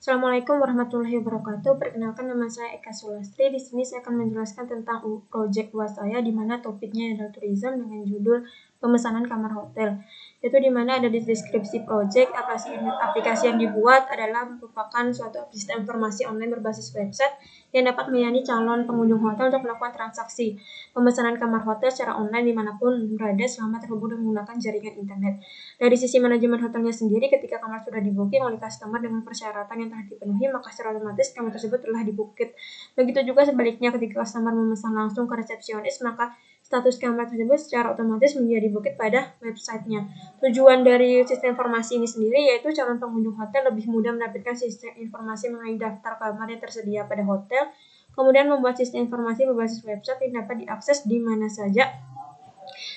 Assalamualaikum warahmatullahi wabarakatuh. Perkenalkan, nama saya Eka Sulastri. Di sini saya akan menjelaskan tentang proyek UAS saya, di mana topiknya adalah tourism dengan judul pemesanan kamar hotel. Itu di mana ada di deskripsi proyek, aplikasi yang dibuat adalah merupakan suatu sistem informasi online berbasis website yang dapat melayani calon pengunjung hotel untuk melakukan transaksi pemesanan kamar hotel secara online dimanapun berada selama terhubung dengan menggunakan jaringan internet. Dari sisi manajemen hotelnya sendiri, ketika kamar sudah di-booking oleh customer dengan persyaratan yang telah dipenuhi, maka secara otomatis kamar tersebut telah di-booked. Begitu juga sebaliknya, ketika customer memesan langsung ke resepsionis, maka status kamar tersebut secara otomatis menjadi bukit pada websitenya. Tujuan dari sistem informasi ini sendiri yaitu calon pengunjung hotel lebih mudah mendapatkan sistem informasi mengenai daftar kamar yang tersedia pada hotel, kemudian membuat sistem informasi berbasis website yang dapat diakses di mana saja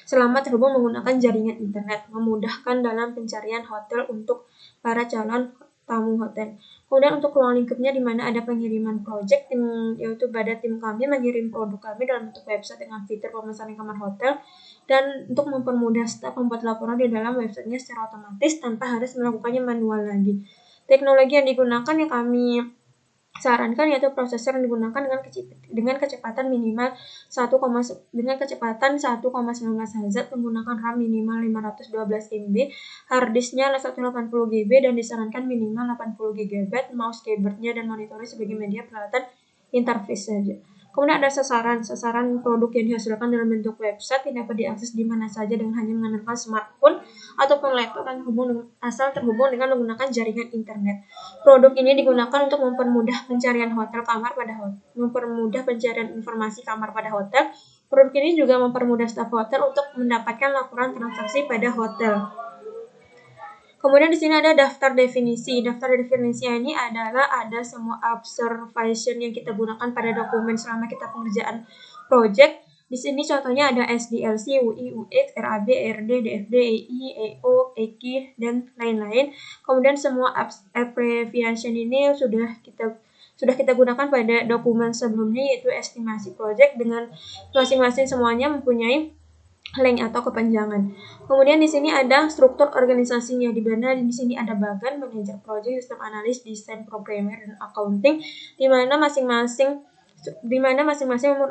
selama terhubung menggunakan jaringan internet, memudahkan dalam pencarian hotel untuk para calon tamu hotel. Kemudian untuk ruang lingkupnya di mana ada pengiriman project, yaitu pada tim kami mengirim produk kami dalam bentuk website dengan fitur pemesanan kamar hotel, dan untuk mempermudah staf membuat laporan di dalam websitenya secara otomatis tanpa harus melakukannya manual lagi. Teknologi yang digunakan yang kami sarankan yaitu prosesor yang digunakan dengan kecepatan minimal 1,19 Hz, menggunakan RAM minimal 512 MB, harddisknya 180 GB dan disarankan minimal 80 GB, mouse, keyboardnya dan monitornya sebagai media peralatan interface saja. Kemudian ada sasaran produk yang dihasilkan dalam bentuk website yang dapat diakses di mana saja dengan hanya mengandalkan smartphone ataupun laptop asal terhubung dengan menggunakan jaringan internet. Produk ini digunakan untuk mempermudah pencarian informasi kamar pada hotel. Produk ini juga mempermudah staf hotel untuk mendapatkan laporan transaksi pada hotel. Kemudian di sini ada daftar definisi. Daftar definisi ini adalah ada semua observation yang kita gunakan pada dokumen selama kita pengerjaan project. Di sini contohnya ada SDLC, UI, UX, RAB, RD, DFD, EI, EO, EKI, dan lain-lain. Kemudian semua abbreviation ini sudah kita gunakan pada dokumen sebelumnya, yaitu estimasi project, dengan masing-masing semuanya mempunyai length atau kepanjangan. Kemudian di sini ada struktur organisasinya, di mana di sini ada bagan, manajer project, sistem analis, desain, programmer, dan accounting, di mana masing-masing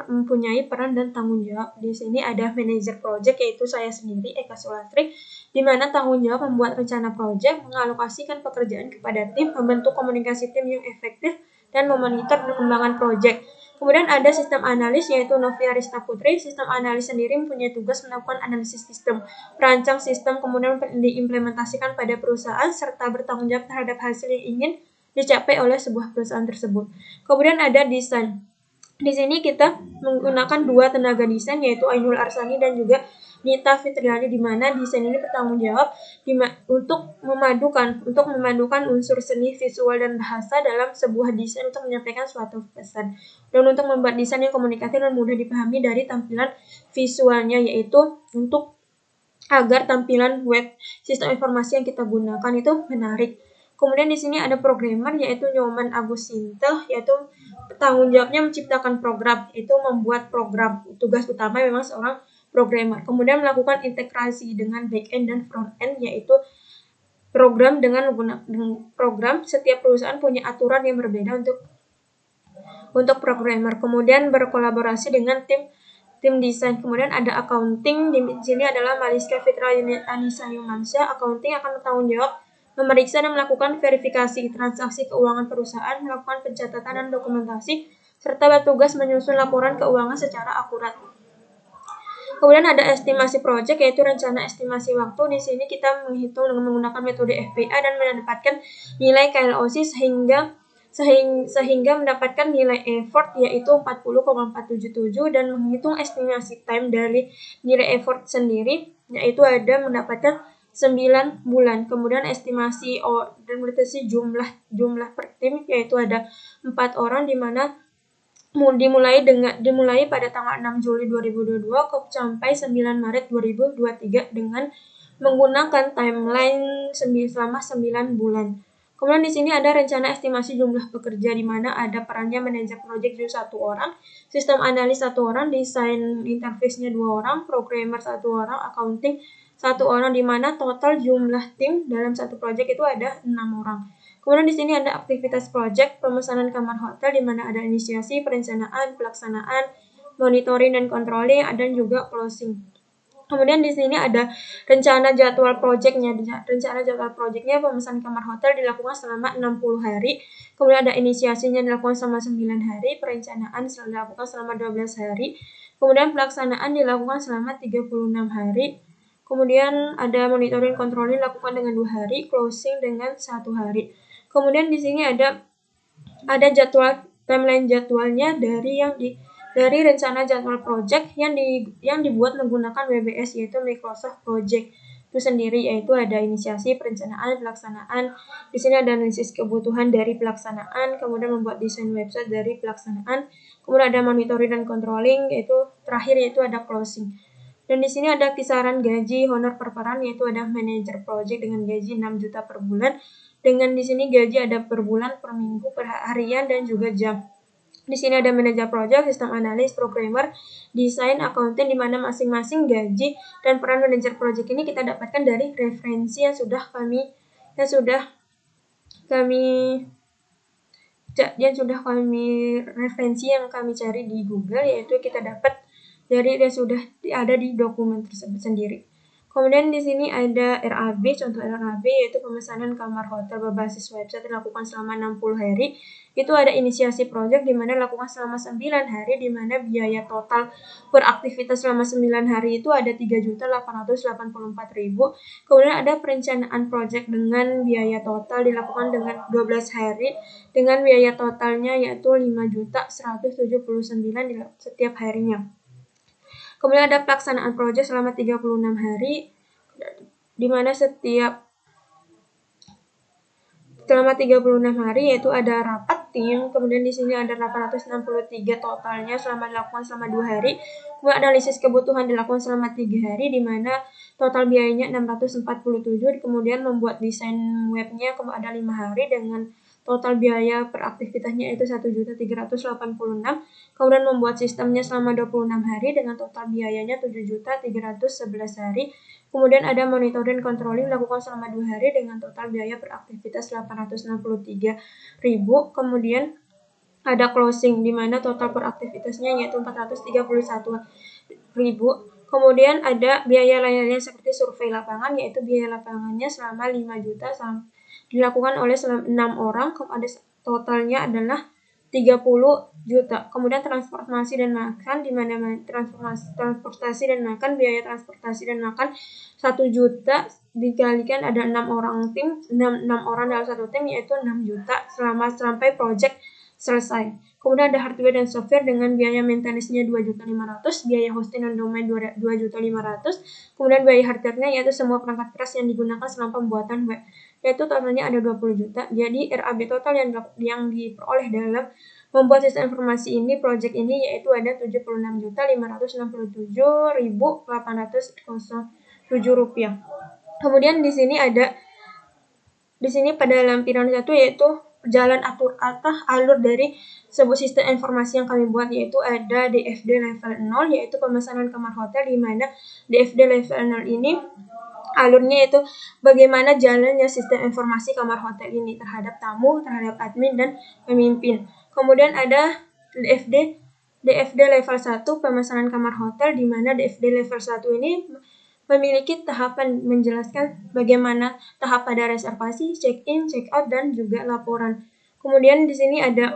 mempunyai peran dan tanggung jawab. Di sini ada manajer project, yaitu saya sendiri, Eka Sulastri, di mana tanggung jawab membuat rencana project, mengalokasikan pekerjaan kepada tim, membentuk komunikasi tim yang efektif, dan memonitor perkembangan project. Kemudian ada sistem analis, yaitu Novia Rista Putri. Sistem analis sendiri mempunyai tugas melakukan analisis sistem, merancang sistem, kemudian diimplementasikan pada perusahaan, serta bertanggung jawab terhadap hasil yang ingin dicapai oleh sebuah perusahaan tersebut. Kemudian ada desain. Di sini kita menggunakan dua tenaga desain, yaitu Ainul Arsani dan juga Nita Fitriani, di mana desain ini bertanggung jawab untuk memadukan unsur seni, visual, dan bahasa dalam sebuah desain untuk menyampaikan suatu pesan, dan untuk membuat desain yang komunikatif dan mudah dipahami dari tampilan visualnya, yaitu untuk agar tampilan web sistem informasi yang kita gunakan itu menarik. Kemudian di sini ada programmer, yaitu Nyoman Agus Sintel, yaitu tanggung jawabnya menciptakan program, yaitu membuat program. Tugas utama memang seorang programmer. Kemudian melakukan integrasi dengan back-end dan front-end, yaitu program dengan program. Setiap perusahaan punya aturan yang berbeda untuk programmer. Kemudian berkolaborasi dengan tim desain. Kemudian ada accounting. Di sini adalah Mariska Fitra Anissa Yumansyah. Accounting akan bertanggung jawab memeriksa dan melakukan verifikasi transaksi keuangan perusahaan, melakukan pencatatan dan dokumentasi, serta bertugas menyusun laporan keuangan secara akurat. Kemudian ada estimasi project, yaitu rencana estimasi waktu. Di sini kita menghitung dengan menggunakan metode FPA dan mendapatkan nilai KLOC sehingga mendapatkan nilai effort, yaitu 40,477, dan menghitung estimasi time dari nilai effort sendiri, yaitu ada mendapatkan 9 bulan. Kemudian estimasi dan berarti jumlah per tim, yaitu ada 4 orang, di mana dimulai pada tanggal 6 Juli 2022 sampai 9 Maret 2023 dengan menggunakan timeline selama 9 bulan. Kemudian di sini ada rencana estimasi jumlah pekerja, di mana ada perannya manajer project 1 orang, sistem analis 1 orang, desain interface-nya 2 orang, programmer 1 orang, accounting 1 orang, di mana total jumlah tim dalam satu project itu ada 6 orang. Kemudian di sini ada aktivitas project pemesanan kamar hotel di mana ada inisiasi, perencanaan, pelaksanaan, monitoring dan controlling, dan juga closing. Kemudian di sini ada rencana jadwal projectnya. Rencana jadwal projectnya pemesanan kamar hotel dilakukan selama 60 hari. Kemudian ada inisiasinya dilakukan selama 9 hari, perencanaan dilakukan selama 12 hari. Kemudian pelaksanaan dilakukan selama 36 hari. Kemudian ada monitoring controlling dilakukan dengan 2 hari, closing dengan 1 hari. Kemudian di sini ada jadwal timeline jadwalnya dari rencana jadwal project yang dibuat menggunakan WBS, yaitu Microsoft Project itu sendiri, yaitu ada inisiasi, perencanaan, pelaksanaan. Di sini ada analisis kebutuhan dari pelaksanaan, kemudian membuat desain website dari pelaksanaan, kemudian ada monitoring dan controlling, yaitu terakhir yaitu ada closing. Dan di sini ada kisaran gaji honor per peran, yaitu ada manager project dengan gaji 6 juta per bulan. Dengan di sini gaji ada per bulan, per minggu, per harian, dan juga jam. Di sini ada manajer project, sistem analis, programmer, desain, accounting, di mana masing-masing gaji dan peran manajer project ini kita dapatkan dari referensi yang sudah kami referensi yang kami cari di Google, yaitu kita dapat dari yang sudah ada di dokumen tersebut sendiri. Kemudian di sini ada RAB, contoh RAB yaitu pemesanan kamar hotel berbasis website dilakukan selama 60 hari. Itu ada inisiasi project di mana dilakukan selama 9 hari, di mana biaya total per aktivitas selama 9 hari itu ada 3.884.000. Kemudian ada perencanaan project dengan biaya total dilakukan dengan 12 hari dengan biaya totalnya yaitu 5.179 di setiap harinya. Kemudian ada pelaksanaan proyek selama 36 hari, di mana selama 36 hari yaitu ada rapat tim, kemudian di sini ada 863 totalnya dilakukan selama 2 hari. Kemudian analisis kebutuhan dilakukan selama 3 hari, di mana total biayanya 647, kemudian membuat desain webnya ada 5 hari dengan total biaya per aktivitasnya itu 1.386. Kemudian membuat sistemnya selama 26 hari dengan total biayanya 7.311 hari. Kemudian ada monitoring controlling dilakukan selama 2 hari dengan total biaya per aktivitas 863.000. Kemudian ada closing di mana total per aktivitasnya yaitu 431.000. Kemudian ada biaya lainnya seperti survei lapangan, yaitu biaya lapangannya selama 5 juta dilakukan oleh 6 orang, ada totalnya adalah 30 juta. Kemudian transportasi dan makan, di mana transportasi dan makan, biaya transportasi dan makan 1 juta dikalikan ada 6 orang dalam satu tim, yaitu 6 juta sampai project selesai. Kemudian ada hardware dan software dengan biaya maintenance-nya 2.500.000, biaya hosting dan domain 2.500.000, kemudian biaya hardware-nya yaitu semua perangkat keras yang digunakan selama pembuatan web, yaitu totalnya ada 20 juta. Jadi RAB total yang diperoleh dalam membuat sistem informasi ini, project ini, yaitu ada 76.567.807 rupiah. Kemudian di sini pada lampiran 1 yaitu jalan alur dari sebuah sistem informasi yang kami buat, yaitu ada DFD level 0, yaitu pemesanan kamar hotel, di mana DFD level 0 ini alurnya itu bagaimana jalannya sistem informasi kamar hotel ini terhadap tamu, terhadap admin, dan pemimpin. Kemudian ada DFD level 1 pemesanan kamar hotel, di mana DFD level 1 ini memiliki tahapan menjelaskan bagaimana tahap pada reservasi, check-in, check-out, dan juga laporan. Kemudian di sini ada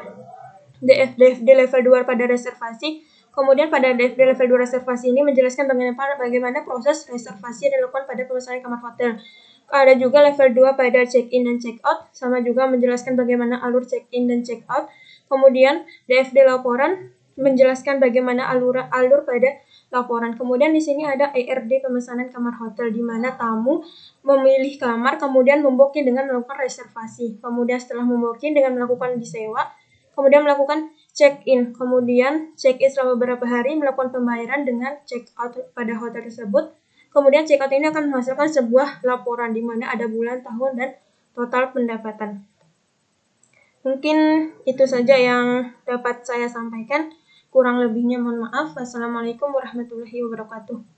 DFD level 2 pada reservasi. Kemudian pada DFD level 2 reservasi ini menjelaskan bagaimana proses reservasi yang dilakukan pada pemesanan kamar hotel. Ada juga level 2 pada check-in dan check-out, sama juga menjelaskan bagaimana alur check-in dan check-out. Kemudian DFD laporan menjelaskan bagaimana alur pada laporan. Kemudian di sini ada ERD pemesanan kamar hotel, di mana tamu memilih kamar, kemudian membooking dengan melakukan reservasi. Kemudian setelah membooking dengan melakukan disewa, kemudian melakukan check-in, kemudian check-in selama beberapa hari, melakukan pembayaran dengan check-out pada hotel tersebut. Kemudian check-out ini akan menghasilkan sebuah laporan di mana ada bulan, tahun, dan total pendapatan. Mungkin itu saja yang dapat saya sampaikan. Kurang lebihnya mohon maaf. Wassalamualaikum warahmatullahi wabarakatuh.